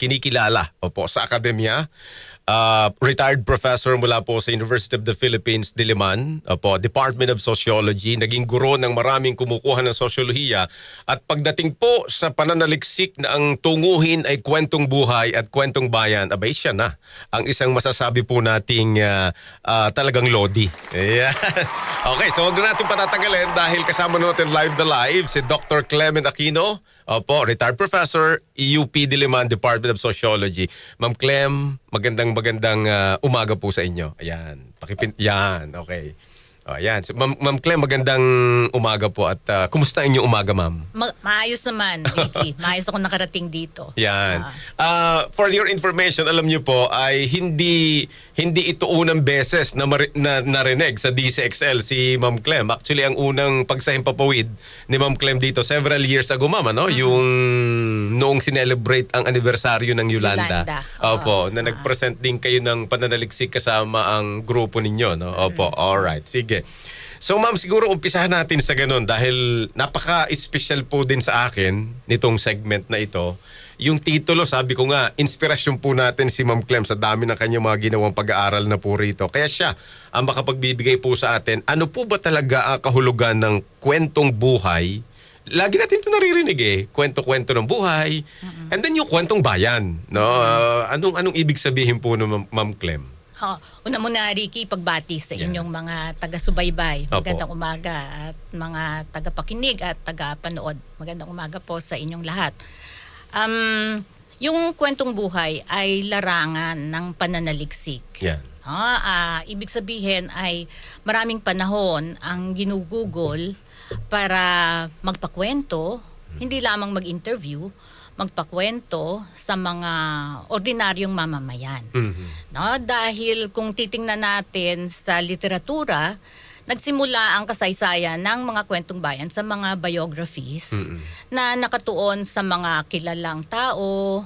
kinikilala sa akademya. Retired professor mula po sa University of the Philippines, Diliman, Department of Sociology, naging guro ng maraming kumukuha ng sosyolohiya. At pagdating po sa pananaliksik na ang tunguhin ay kwentong buhay at kwentong bayan, abay siya na ang isang masasabi po nating talagang lodi. Ayan. Okay, so huwag na natin patatagalin dahil kasama natin live na live si Dr. Clement Aquino, retired professor, UP Diliman, Department of Sociology. Ma'am Clem, magandang umaga po sa inyo. Ayan. Yan, okay. Ayan. So, Ma'am Clem, magandang umaga po at kumusta inyong umaga, ma'am? Maayos naman, Ricky. Maayos ako nakarating dito. Yan. For your information, alam niyo po ay hindi ito unang beses na narinig sa DCXL si Ma'am Clem. Actually, ang unang pagsahimpapawid ni Ma'am Clem dito several years ago, ma'am, ano? Yung noong sinelebrate ang anibersaryo ng Yolanda. Na nag-present din kayo ng pananaliksik kasama ang grupo ninyo, no? Alright. Sige. So ma'am, siguro umpisahan natin sa ganun dahil napaka-special po din sa akin nitong segment na ito. Yung titulo, sabi ko nga, inspirasyon po natin si Ma'am Clem sa dami ng kanyang mga ginawang pag-aaral na po rito. Kaya siya ang makapagbibigay po sa atin. Ano po ba talaga ang kahulugan ng kwentong buhay? Lagi natin ito naririnig kwento-kwento ng buhay. And then yung kwentong bayan. No? Anong ibig sabihin po ng Ma'am Clem? Una muna, Ricky, pagbati sa inyong mga taga-subaybay. Magandang umaga at mga taga-pakinig at taga-panood. Magandang umaga po sa inyong lahat. Yung kwentong buhay ay larangan ng pananaliksik. Yan. Ibig sabihin ay maraming panahon ang ginugugol para magpakwento, hindi lamang mag-interview, magpakwento sa mga ordinaryong mamamayan. No? Dahil kung titingnan natin sa literatura, nagsimula ang kasaysayan ng mga kwentong bayan sa mga biographies na nakatuon sa mga kilalang tao,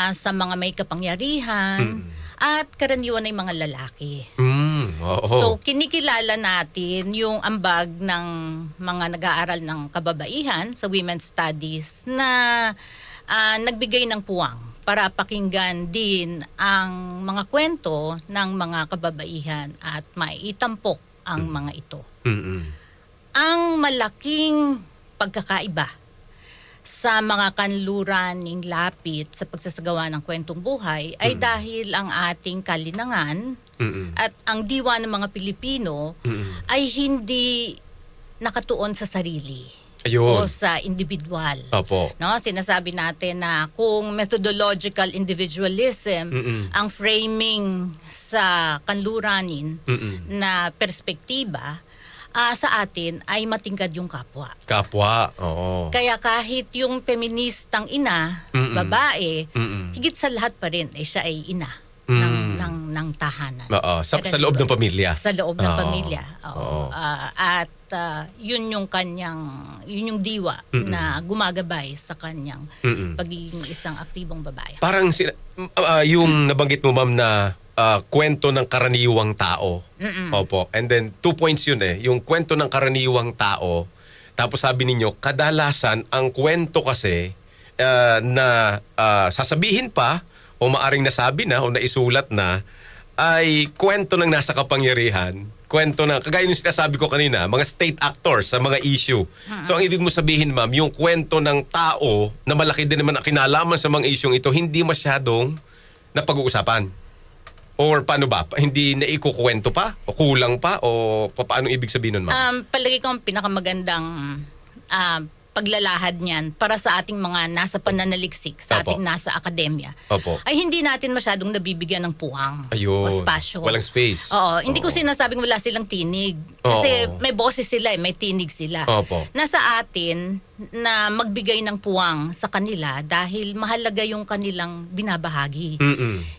sa mga may kapangyarihan, at karaniwan ay mga lalaki. So, kinikilala natin yung ambag ng mga nag-aaral ng kababaihan sa women's studies na nagbigay ng puwang para pakinggan din ang mga kwento ng mga kababaihan at maitampok ang mga ito. Ang malaking pagkakaiba sa mga kanluran ng lapit sa pagsasagawa ng kwentong buhay ay dahil ang ating kalinangan at ang diwa ng mga Pilipino ay hindi nakatuon sa sarili. Ayun. O sa individual. Opo. No, sinasabi natin na kung methodological individualism ang framing sa kanluranin na perspektiba, sa atin ay matingkad yung kapwa. Kapwa, oo. Kaya kahit yung feministang ina, babae, higit sa lahat pa rin siya ay ina ng tahanan. Sa loob ng pamilya. Sa loob ng pamilya. At yun yung diwa na gumagabay sa kanyang pagiging isang aktibong babae. Parang yung nabanggit mo, ma'am, na kwento ng karaniwang tao. Opo. And then 2 points yun yung kwento ng karaniwang tao. Tapos sabi ninyo, kadalasan ang kwento kasi na sasabihin pa o maaring nasabi na o naisulat na ay kwento ng nasa kapangyarihan, kwento ng, kagaya yung sinasabi ko kanina, mga state actors sa mga issue. So ang ibig mo sabihin, ma'am, yung kwento ng tao na malaki din naman ang kinalaman sa mga issue ito, hindi masyadong napag-uusapan. Or paano ba? Hindi naikukwento pa? O kulang pa? O paano ibig sabihin nun, ma'am? Palagi ko ang pinakamagandang paglalahad niyan para sa ating mga nasa pananaliksik, sa ating nasa akademya, ay hindi natin masyadong nabibigyan ng puwang o spasyo. Walang space. Hindi ko sinasabing wala silang tinig. Kasi may boses sila, may tinig sila. Nasa atin na magbigay ng puwang sa kanila dahil mahalaga yung kanilang binabahagi.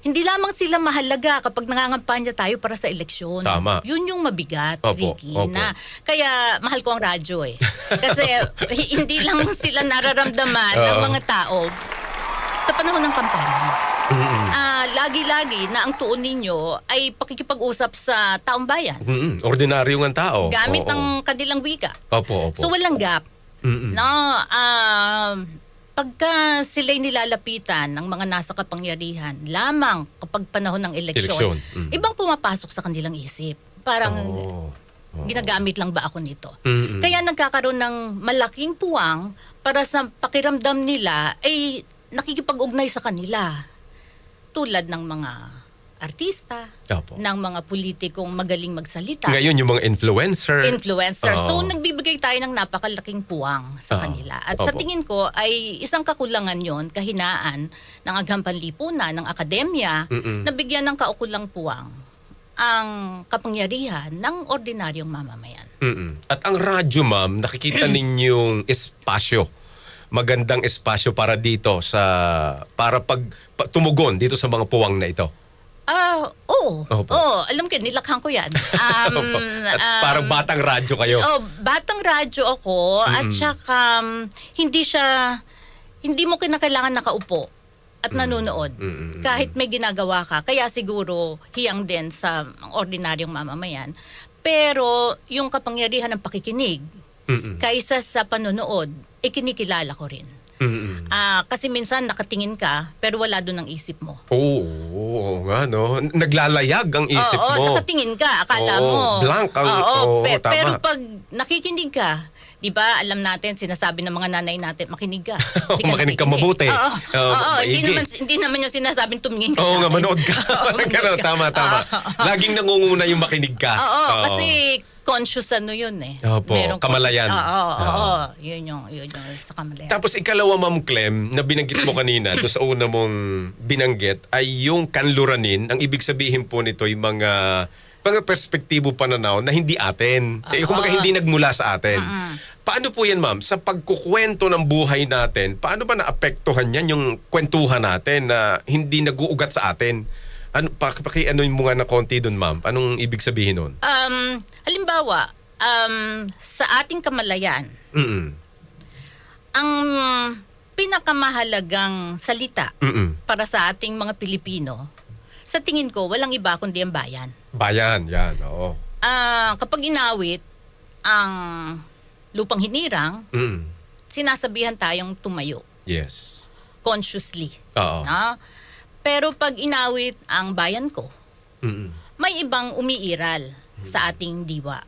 Hindi lamang sila mahalaga kapag nangangampanya tayo para sa eleksyon. Tama. Yun yung mabigat, Ricky. Na, kaya mahal ko ang radyo Kasi hindi lang sila nararamdaman ng mga tao sa panahon ng kampanya. Lagi-lagi na ang tuon ninyo ay pakikipag-usap sa taong bayan. Ordinaryong ang tao. Gamit ng kanilang wika. Opo. So walang gap. No, pagka sila'y nilalapitan ng mga nasa kapangyarihan lamang kapag panahon ng eleksyon, ibang pumapasok sa kanilang isip. Parang ginagamit lang ba ako nito? Kaya nagkakaroon ng malaking puwang para sa pakiramdam nila ay nakikipag-ugnay sa kanila. Tulad ng mga artista, Opo. ng mga politikong magaling magsalita. Ngayon yung mga influencer. So, nagbibigay tayo ng napakalaking puwang sa kanila. At sa Opo. tingin ko ay isang kakulangan yon, kahinaan ng agham panlipunan, ng akademya, na bigyan ng kaukulang puwang ang kapangyarihan ng ordinaryong mamamayan. At ang radyo, ma'am, nakikita ninyong espasyo. Magandang espasyo para dito para tumugon dito sa mga puwang na ito. Oo. Opo. Alam ko, nilakhan ko yan. At parang batang radyo kayo. Batang radyo ako at saka hindi mo kinakailangan nakaupo at nanonood. Kahit may ginagawa ka. Kaya siguro hiyang din sa ordinaryong mamamayan. Pero yung kapangyarihan ng pakikinig kaysa sa panonood, kinikilala ko rin. Kasi minsan nakatingin ka pero wala doon ang isip mo. Oo nga, no? Naglalayag ang isip mo. Nakatingin ka, akala mo. Blank ang tama. Pero pag nakikinig ka, di ba, alam natin, sinasabi ng mga nanay natin, makinig ka. Makinig ka mabuti. Hindi naman yung sinasabing tumingin ka Oo nga, sa akin. manood ka. Tama. Laging nangunguna yung makinig ka. Kasi conscious yun eh. Opo, kamalayan. Yun yung sa kamalayan. Tapos ikalawa, Ma'am Clem, na binanggit mo kanina, doon sa una mong binanggit, ay yung kanluranin. Ang ibig sabihin po nito ay mga perspektibo pananaw na hindi atin. Kumbaga hindi nagmula sa atin. Paano po yan, ma'am? Sa pagkukwento ng buhay natin, paano ba naapektuhan yan yung kwentuhan natin na hindi nag-uugat sa atin? Ano mo nga na konti doon, ma'am? Anong ibig sabihin nun? Halimbawa, sa ating kamalayan, ang pinakamahalagang salita para sa ating mga Pilipino, sa tingin ko, walang iba kundi ang bayan. Bayan, yan, oo. Kapag inawit ang lupang hinirang, sinasabihan tayong tumayo. Yes. Consciously. Oo. Pero pag inawit ang bayan ko, may ibang umiiral sa ating diwa.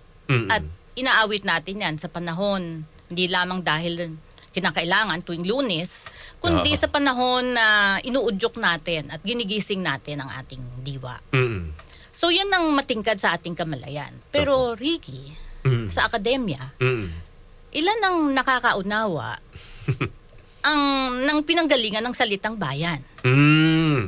At inaawit natin yan sa panahon, hindi lamang dahil kinakailangan tuwing Lunes, kundi sa panahon na inuudyok natin at ginigising natin ang ating diwa. So yan ang matingkad sa ating kamalayan. Pero Ricky, sa akademya, ilan ang nakakaunawa ng pinanggalingan ng salitang bayan?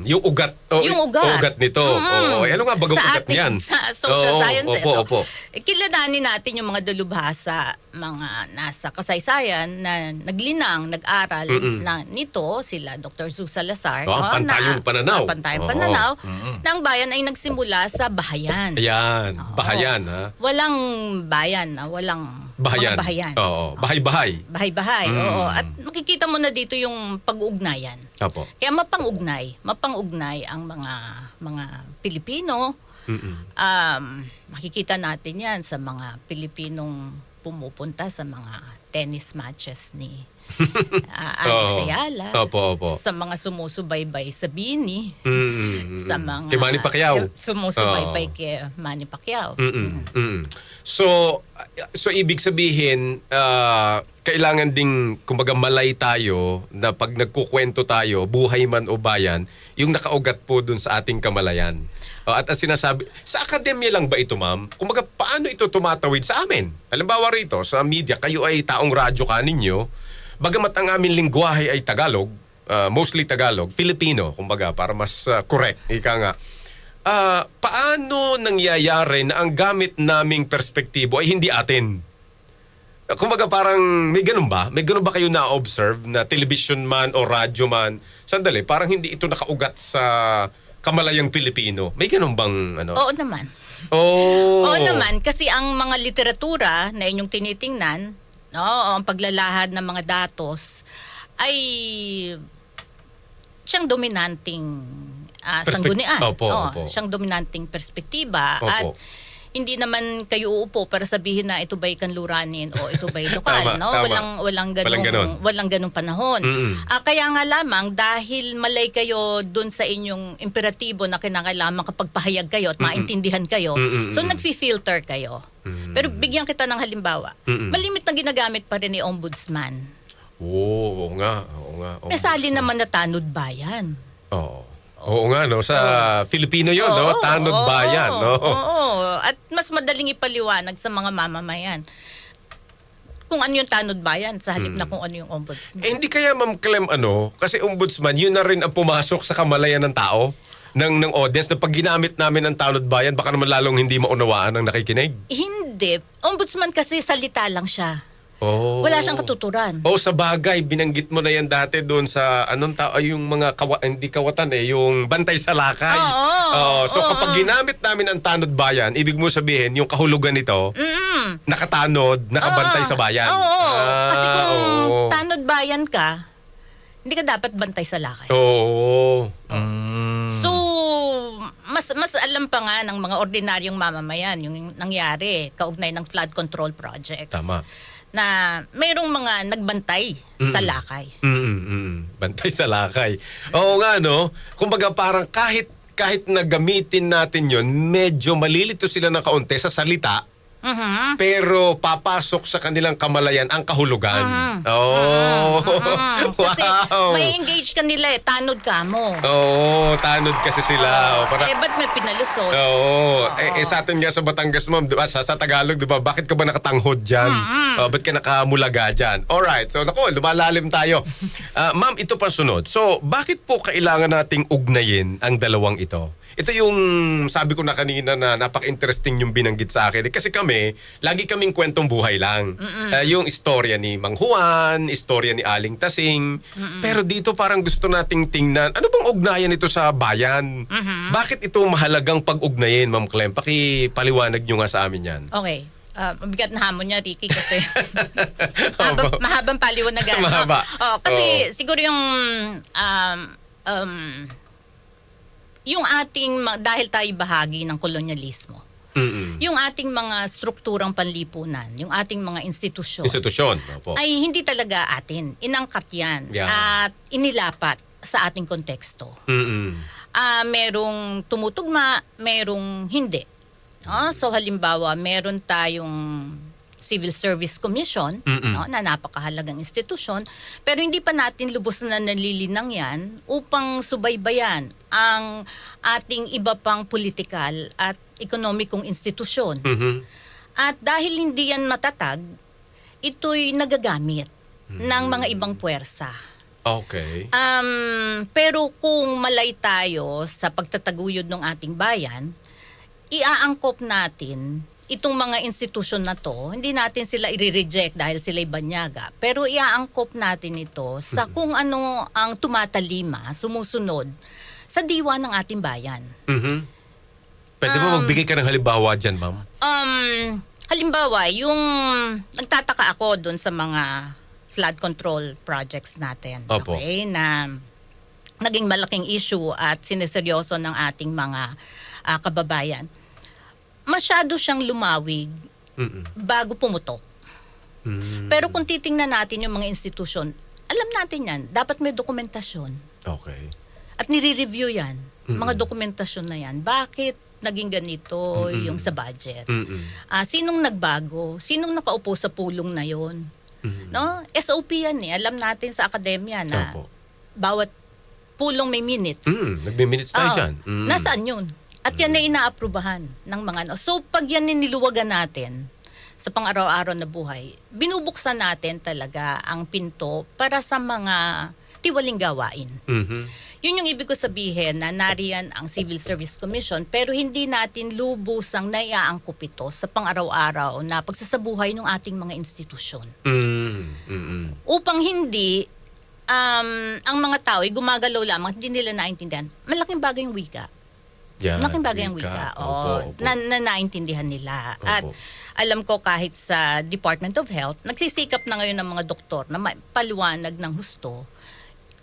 Yung ugat. Yung ugat. Ugat nito. Ano nga bagang ugat niyan? Sa social sciences. Opo. Kilalanin natin yung mga dalubhasa, mga nasa kasaysayan na naglinang, nag-aral na nito, sila Dr. Sue Salazar. Pantayong pananaw. Pantayong pananaw. Na ang bayan ay nagsimula sa bahayan. Ayan. Bahayan, ha? Walang bayan, walang Bahayan. mga bahayan. Oo. Bahay-bahay. Bahay-bahay, oo. At makikita mo na dito yung pag-uugnayan. Opo. Kaya mapangugnay ang mga Pilipino. Makikita natin yan sa mga Pilipinong pumupunta sa mga tennis matches ni Alex Ayala. Opo. Sa mga sumusubaybay sa Bini. Sa mga Kay Manny Pacquiao. Sumusubaybay kay Manny Pacquiao. So ibig sabihin, kailangan ding, kumbaga, malay tayo na pag nagkukwento tayo, buhay man o bayan, yung nakaugat po dun sa ating kamalayan. At sinasabi, sa akademya lang ba ito, ma'am? Kumbaga, paano ito tumatawid sa amin? Halimbawa rito, sa media, kayo ay taong radyo ka ninyo, bagamat ang aming lingwahe ay Tagalog, mostly Tagalog, Filipino, kumbaga, para mas correct, ika nga. Paano nangyayari na ang gamit naming perspektibo ay hindi atin? Kumbaga parang may ganun ba? May ganun ba kayo na-observe na television man o radyo man? Sandali, parang hindi ito nakaugat sa kamalayang Pilipino. May ganun bang ano? Oo naman. Oo naman. Kasi ang mga literatura na inyong tinitingnan, ang paglalahad ng mga datos, ay siyang dominanting sanggunian. Opo. Siyang dominanting perspektiba. Opo. At hindi naman kayo uupo para sabihin na ito ba'y kanluranin o ito ba'y lokal, Tama, no? tama. Walang ganung panahon. Mm-mm. Kaya nga lamang dahil malay kayo dun sa inyong imperatibo na kinakailangan kapagpahayag kayo at maintindihan kayo. So nagfi-filter kayo. Pero bigyan kita ng halimbawa. Malimit na ginagamit pa rin ni Ombudsman. Oo nga. May sali naman na tanod bayan. Oo nga, no? Sa Filipino yun, no? Tanod bayan, no? Oo. At mas madaling ipaliwanag sa mga mamamayan kung ano yung tanod bayan sa halip na kung ano yung ombudsman. Hindi kaya, Ma'am Clem, kasi ombudsman, yun na rin ang pumasok sa kamalayan ng tao, ng audience, na pag ginamit namin ang tanod bayan, baka naman lalong hindi maunawaan ang nakikinig. Hindi. Ombudsman kasi salita lang siya. Oh. Wala siyang katuturan. Sa bagay, binanggit mo na yan dati doon sa yung mga hindi kawatan yung bantay sa lakay. So kapag ginamit namin ang tanod bayan, ibig mo sabihin yung kahulugan nito, nakatanod, nakabantay sa bayan. Kasi kung tanod bayan ka, hindi ka dapat bantay sa lakay. So, mas alam pa nga ng mga ordinaryong mamamayan yung nangyari kaugnay ng flood control projects. Tama. Na mayroong mga nagbantay sa lakay. Bantay sa lakay. Oo nga, no? Kumbaga parang kahit na gamitin natin yon, medyo malilito sila ng kaunti sa salita, pero papasok sa kanilang kamalayan ang kahulugan. Kasi Wow! may engage ka nila tanod ka mo. Tanod kasi sila. Ba't may pinalusot? Sa atin nga sa Batangas, ma'am, diba, sa Tagalog, diba, bakit ka ba nakatanghod dyan? Ba't ka nakamulaga dyan? Alright, so naku, lumalalim tayo. Ma'am, ito pa sunod. So, bakit po kailangan nating ugnayin ang dalawang ito? Ito yung sabi ko na kanina na napaka-interesting yung binanggit sa akin. Kasi kami, lagi kaming kwentong buhay lang. Yung istorya ni Mang Juan, istorya ni Aling Tasing. Pero dito parang gusto nating tingnan, ano bang ugnayan ito sa bayan? Bakit ito mahalagang pag-ugnayin, Ma'am Clem? Pakipaliwanag nyo nga sa amin yan. Okay. Mabigat na hamon niya, Ricky, kasi mahabang paliwanagan. Mahaba. Kasi siguro yung ating, dahil tayo bahagi ng kolonyalismo, yung ating mga strukturang panlipunan, yung ating mga institusyon, Opo. ay hindi talaga atin. Inangkat yan Yeah. at inilapat sa ating konteksto. Merong tumutugma, merong hindi. So halimbawa, meron tayong Civil Service Commission, na napakahalagang institusyon, pero hindi pa natin lubos na nalilinang yan upang subaybayan ang ating iba pang politikal at ekonomikong institusyon. At dahil hindi yan matatag, ito'y nagagamit ng mga ibang puwersa. Okay. Pero kung malay tayo sa pagtataguyod ng ating bayan, iaangkop natin itong mga institusyon na to, hindi natin sila i-reject dahil sila'y banyaga, pero iaangkop natin ito sa kung ano ang tumatalima, sumusunod sa diwa ng ating bayan. Pwede ba magbigay ka ng halimbawa dyan, Ma'am? Halimbawa, yung nagtataka ako dun sa mga flood control projects natin. Opo. Okay? Na naging malaking issue at sineseryoso ng ating mga kababayan. Masyado siyang lumawig bago pumutok. Pero kung titingnan natin yung mga institusyon, alam natin yan, dapat may dokumentasyon. Okay. At nire-review yan, mga dokumentasyon na yan. Bakit naging ganito yung sa budget? Sinong nagbago? Sinong nakaupo sa pulong na yon? No? SOP yan eh. Alam natin sa akademya na bawat pulong may minutes. Nagme-minutes tayo dyan. Nasaan yun? At yan ay inaaprubahan ng mga So pag yan niluwagan natin sa pang-araw-araw na buhay, binubuksan natin talaga ang pinto para sa mga tiwaling gawain. Yun yung ibig ko sabihin na nariyan ang Civil Service Commission, pero hindi natin lubusang naiaangkop ito sa pang-araw-araw na pagsasabuhay ng ating mga institusyon. Upang hindi ang mga tao ay gumagalaw lamang, hindi nila naintindihan. Malaking bagay yung wika. Malaking bagay ang wika. Na naintindihan nila. Opo. At alam ko kahit sa Department of Health, nagsisikap na ngayon ng mga doktor na paliwanag ng husto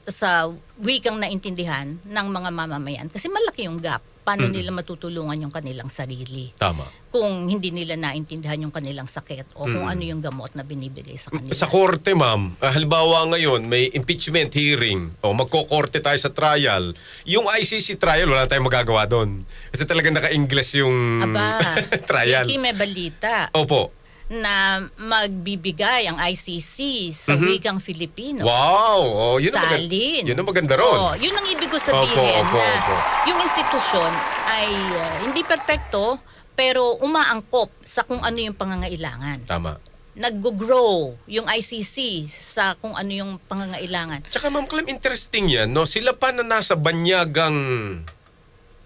sa wikang naintindihan ng mga mamamayan. Kasi malaki yung gap paano nila matutulungan yung kanilang sarili Tama. kung hindi nila naintindihan yung kanilang sakit o kung ano yung gamot na binibigay sa kanila. Sa korte, ma'am, halimbawa ngayon, may impeachment hearing, o magkokorte tayo sa trial, yung ICC trial, wala tayong magagawa doon. Kasi talagang naka-English yung Aba, trial. Vicky, may balita Opo. na magbibigay ang ICC sa wikang Filipino. Wow! Oh, yun ang Salin. yun ang maganda ron. Oh, yun ang ibig ko sabihin Opo, na opo. yung institusyon ay hindi perpekto pero umaangkop sa kung ano yung pangangailangan. Tama. Nag-grow yung ICC sa kung ano yung pangangailangan. Tsaka Ma'am Clem, interesting yan, no? Sila pa na nasa banyagang,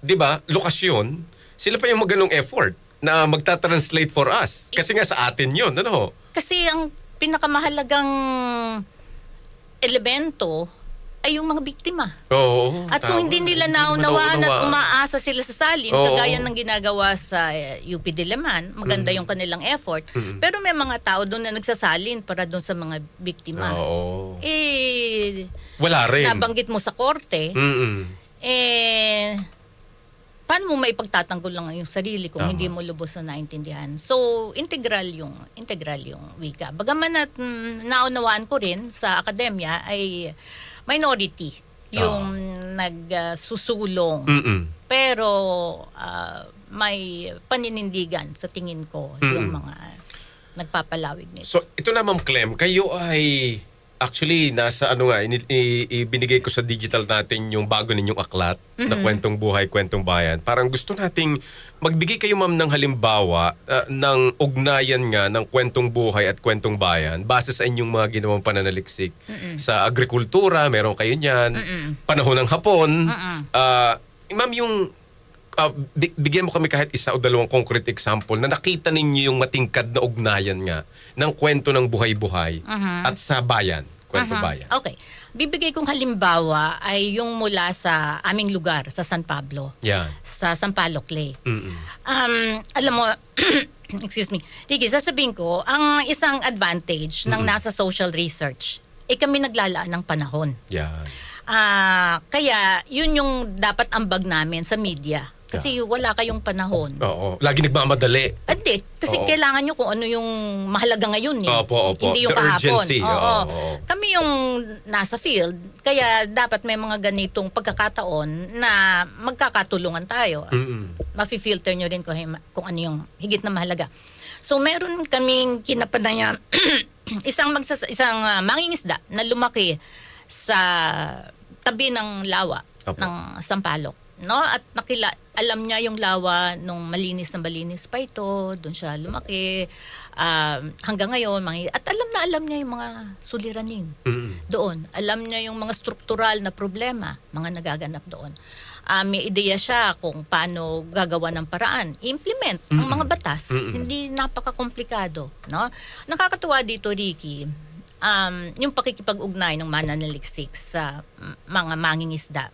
di ba, lokasyon, sila pa yung maganong effort na magta-translate for us. Kasi nga sa atin yun, ano? Kasi ang pinakamahalagang elemento ay yung mga biktima. Oo. At kung tama. hindi nila naman naunawaan at naunawaan. umaasa sila sa salin, Oo. kagaya ng ginagawa sa UP Diliman, maganda yung kanilang effort. Pero may mga tao doon na nagsasalin para doon sa mga biktima. Oo. Wala Wala rin. nabanggit mo sa korte, paano mo maipagtatanggol lang yung sarili kung Tama. hindi mo lubos na naintindihan? So, integral yung wika. Bagaman at naunawaan ko rin sa akademya ay minority yung nagsusulong. Pero may paninindigan sa tingin ko yung mga nagpapalawig nito. So, ito na Ma'am Clem, kayo ay actually nasa ano nga, ibinigay ko sa digital natin yung bago ninyong aklat na Kwentong Buhay, Kwentong Bayan. Parang gusto nating magbigay kayo ma'am ng halimbawa ng ugnayan nga ng kwentong buhay at kwentong bayan base sa inyong mga ginawang pananaliksik. Sa agrikultura, meron kayo niyan. Panahon ng Hapon. Ma'am, yung bigyan mo kami kahit isa o dalawang concrete example na nakita ninyo yung matingkad na ugnayan nga ng kwento ng buhay-buhay at sa bayan, kwento bayan. Okay. Bibigay kong halimbawa ay yung mula sa aming lugar, sa San Pablo. Yan. Sa Sampaloc Lake. Alam mo, excuse me, Ricky, sasabihin ko, ang isang advantage ng nasa social research, kami naglalaan ng panahon. Yan. Kaya, yun yung dapat ambag namin sa media. Kasi wala kayong panahon. Oo. Lagi nagmamadali. Hindi. Kasi Oo. kailangan nyo kung ano yung mahalaga ngayon eh. Opo, opo. Hindi yung The kahapon. urgency. Oo. Oo. Kami yung nasa field. Kaya dapat may mga ganitong pagkakataon na magkakatulungan tayo. Mafi-filter nyo rin kung ano yung higit na mahalaga. So meron kaming kinapanayam isang mangingisda na lumaki sa tabi ng lawa Opo. ng Sampaloc. No? At alam niya yung lawa nung malinis na malinis pa ito, doon siya lumaki. Hanggang ngayon, at alam niya yung mga suliranin doon. Alam niya yung mga struktural na problema, mga nagaganap doon. May ideya siya kung paano gagawa ng paraan. Implement ang mga batas. Hindi napaka-komplikado. No? Nakakatuwa dito, Ricky, yung pakikipag-ugnay ng mananaliksik sa mga mangingisda.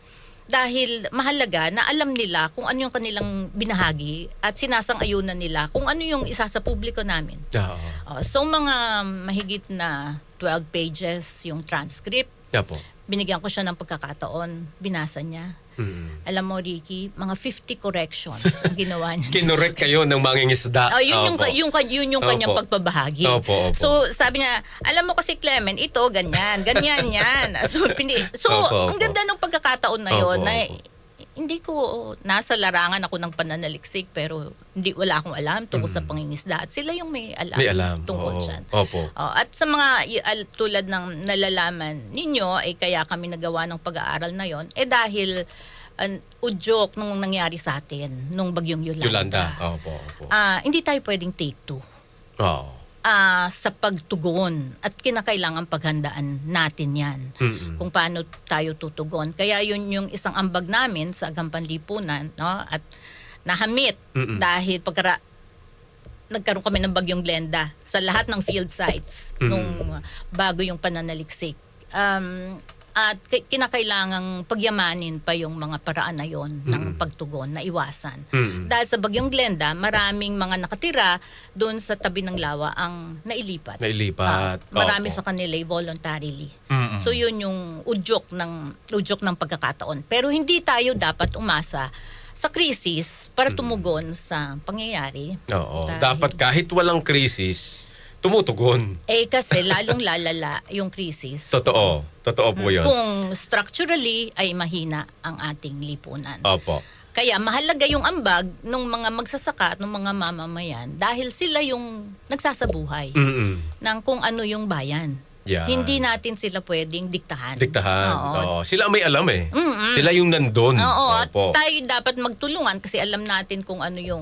Dahil mahalaga na alam nila kung ano yung kanilang binahagi at sinasang-ayunan nila kung ano yung isa sa publiko namin. So mga mahigit na 12 pages yung transcript. Yapo. Binigyan ko siya ng pagkakataon, binasa niya. Alam mo, Ricky, mga 50 corrections ang ginawa niya. Kinorek kayo ng mangingisda. Yun Opo. yung kanyang Opo. pagpabahagi. Opo, opo. So, sabi niya, alam mo kasi Clement, ito, ganyan yan. Opo, ang opo. ganda ng pagkakataon na yun Opo, na opo. hindi ko, nasa larangan ako ng pananaliksik pero wala akong alam tungkol sa pangingisda at sila yung may alam, tungkol Oo. dyan. Opo. At sa mga tulad ng nalalaman ninyo, kaya kami nagawa ng pag-aaral na yon dahil udyok nung nangyari sa atin nung bagyong Yolanda. Opo, opo. Hindi tayo pwedeng take two Oo. sa pagtugon at kinakailangan paghandaan natin yan kung paano tayo tutugon. Kaya yun yung isang ambag namin sa Agampan Lipunan, no? At nahamit dahil nagkaroon kami ng bagyong Glenda sa lahat ng field sites nung bago yung pananaliksik. At kinakailangang pagyamanin pa yung mga paraan na yon ng pagtugon na iwasan. Dahil sa bagyong Glenda, maraming mga nakatira doon sa tabi ng lawa ang nailipat. Marami Opo. sa kanila voluntarily. So yun yung udyok ng pagkakataon. Pero hindi tayo dapat umasa sa krisis para tumugon sa pangyayari. Oo. Dahil- Dapat kahit walang krisis, tumutugon. Kasi lalong lalala yung krisis. Totoo. Totoo po yun. Kung structurally ay mahina ang ating lipunan. Opo. Kaya mahalaga yung ambag ng mga magsasaka at ng mga mamamayan dahil sila yung nagsasabuhay ng kung ano yung bayan. Yan. Hindi natin sila pwedeng diktahan. Diktahan. Oo. Oo. Sila ang may alam eh. Sila yung nandun. Oo, at Opo. tayo dapat magtulungan kasi alam natin kung ano yung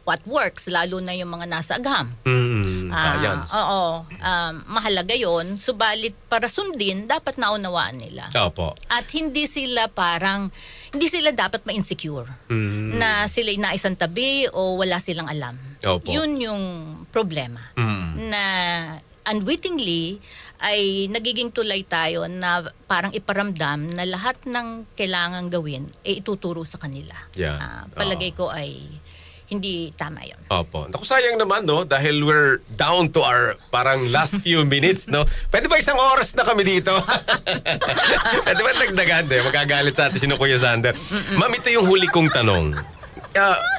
what works, lalo na yung mga nasa agham. Science. Oo, mahalaga yon. Subalit para sundin, dapat naunawaan nila. Opo. At hindi sila dapat ma-insecure na sila'y naisang tabi o wala silang alam. Opo. Yun yung problema. Na unwittingly ay nagiging tulay tayo na parang iparamdam na lahat ng kailangang gawin ay ituturo sa kanila. Yeah. Palagay ko ay hindi tama yun. Opo. Naku, sayang naman, no? Dahil we're down to our parang last few minutes, no? Pwede ba isang oras na kami dito? Pwede ba dagdagan? Magagalit sa atin si Kuya Sander. Ma'am, ito yung huli kong tanong.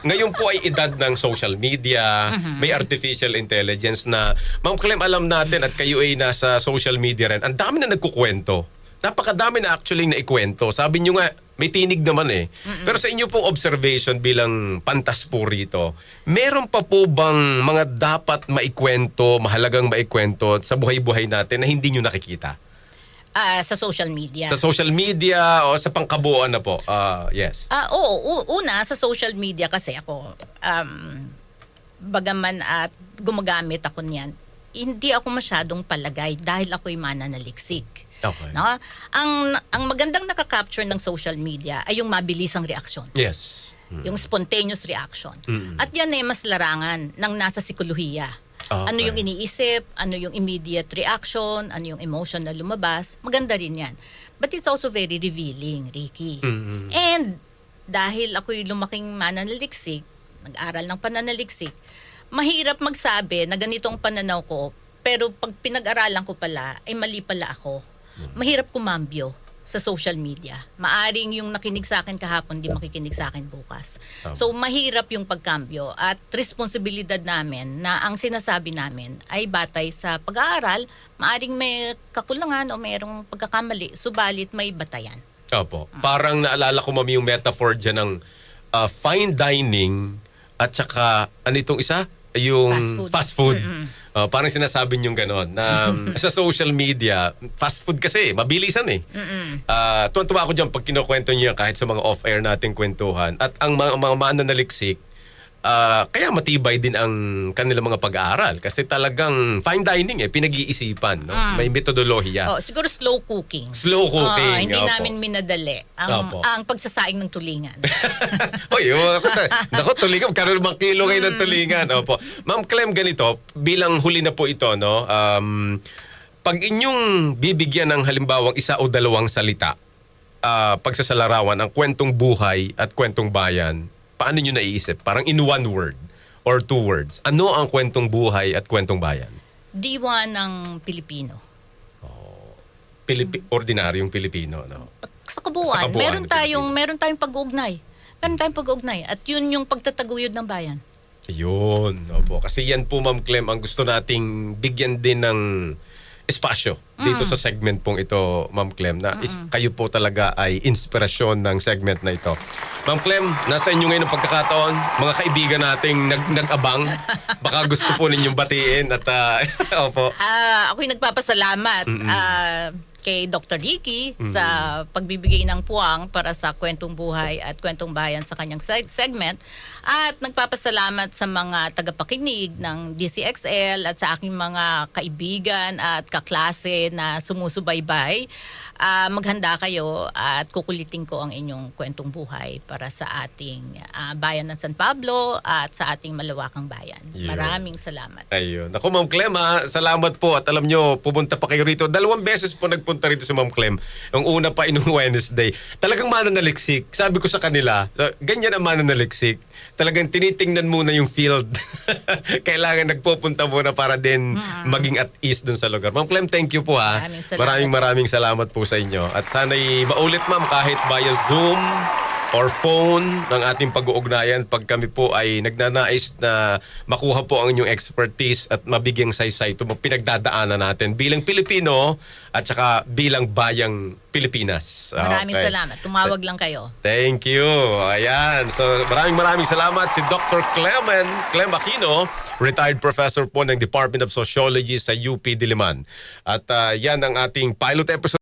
Ngayon po ay edad ng social media, may artificial intelligence na, Ma'am Clem, alam natin at kayo ay nasa social media rin. Ang dami na nagkukwento. Napakadami na actually na ikwento. Sabi nyo nga, may tinig naman eh. Pero sa inyo pong observation bilang pantas po rito, meron pa po bang mga dapat maikwento, mahalagang maikwento sa buhay-buhay natin na hindi nyo nakikita? Sa social media. Sa social media o sa pangkabuuan na po? Yes. Oo, una sa social media kasi ako, bagaman at gumagamit ako niyan, hindi ako masyadong palagay dahil ako'y mananaliksik. Okay. No? Ang magandang nakakapture ng social media ay yung mabilisang reaksyon. Yes. Yung spontaneous reaction. At yan ay mas larangan ng nasa psikolohiya. Okay. Ano yung iniisip, ano yung immediate reaction, ano yung emotion na lumabas. Maganda rin yan. But it's also very revealing, Ricky. And dahil ako'y lumaking mananaliksik, nag-aral ng pananaliksik, mahirap magsabi na ganito ang pananaw ko, pero pag pinag-aralan ko pala, ay mali pala ako. Mahirap kumambyo sa social media. Maaring yung nakinig sa akin kahapon, di makikinig sa akin bukas. So, mahirap yung pagkambyo at responsibilidad namin na ang sinasabi namin ay batay sa pag-aaral, maaring may kakulangan o mayroong pagkakamali, subalit may batayan. Opo. Parang naalala ko, Ma'am, yung metaphor dyan ng fine dining at saka, ano itong isa? Yung fast food. Parang sinasabi niyong gano'n. Na sa social media, fast food kasi, mabilisan eh. Tuwan-tuwa ako dyan pag kinukwento niyo yan kahit sa mga off-air nating kwentuhan. At ang mga mananaliksik, kaya matibay din ang kanilang mga pag-aaral. Kasi talagang fine dining eh, pinag-iisipan. No? May metodolohiya. Siguro slow cooking. Slow cooking. Hindi opo. namin minadali ang pagsasaing ng tulingan. Oy, naku, tulingan. Karoon 5 kilo kayo ng tulingan. Opo. Ma'am Clem, ganito, bilang huli na po ito, no? Pag inyong bibigyan ng halimbawang 1 o 2 salita, pagsasalarawan ang kwentong buhay at kwentong bayan, paano nyo naiisip? Parang in 1 word or 2 words. Ano ang kwentong buhay at kwentong bayan? Diwa ng Pilipino. Ordinaryong Pilipino, no? Sa kabuuan, meron tayong pag-uugnay. Meron tayong pag-uugnay. At yun yung pagtataguyod ng bayan. Yun. Opo. Kasi yan po, Ma'am Clem, ang gusto nating bigyan din ng espasyo dito sa segment pong ito, Ma'am Clem, na kayo po talaga ay inspirasyon ng segment na ito. Ma'am Clem, nasa inyo ngayon ang pagkakataon, mga kaibigan nating nag-abang, baka gusto po ninyong batiin at opo. Ako'y nagpapasalamat kay Dr. Ricky sa pagbibigay ng puwang para sa kwentong buhay at kwentong bayan sa kanyang segment. At nagpapasalamat sa mga tagapakinig ng DCXL at sa aking mga kaibigan at kaklase na sumusubaybay. Maghanda kayo at kukulitin ko ang inyong kwentong buhay para sa ating bayan ng San Pablo at sa ating malawakang bayan. Yun. Maraming salamat. Ayun. Ako, Ma'am Clem, salamat po. At alam nyo, pupunta pa kayo rito. 2 beses po nagpunta rito si Ma'am Clem. Yung una pa inong Wednesday. Talagang mananaliksik. Sabi ko sa kanila, ganyan ang mananaliksik. Talagang tinitingnan muna yung field. Kailangan nagpupunta muna para din maging at ease dun sa lugar. Ma'am Clem, thank you po ha. Maraming salamat. Maraming salamat po sa inyo. At sana'y maulit, Ma'am, kahit via Zoom or phone ng ating pag-uugnayan pag kami po ay nagnanais na makuha po ang inyong expertise at mabigyang saysay ito pinagdadaanan natin bilang Pilipino at saka bilang bayang Pilipinas. Maraming Okay. salamat. Tumawag lang kayo. Thank you. Ayan. So maraming salamat si Dr. Clem Aquino, retired professor po ng Department of Sociology sa UP Diliman. At yan ang ating pilot episode.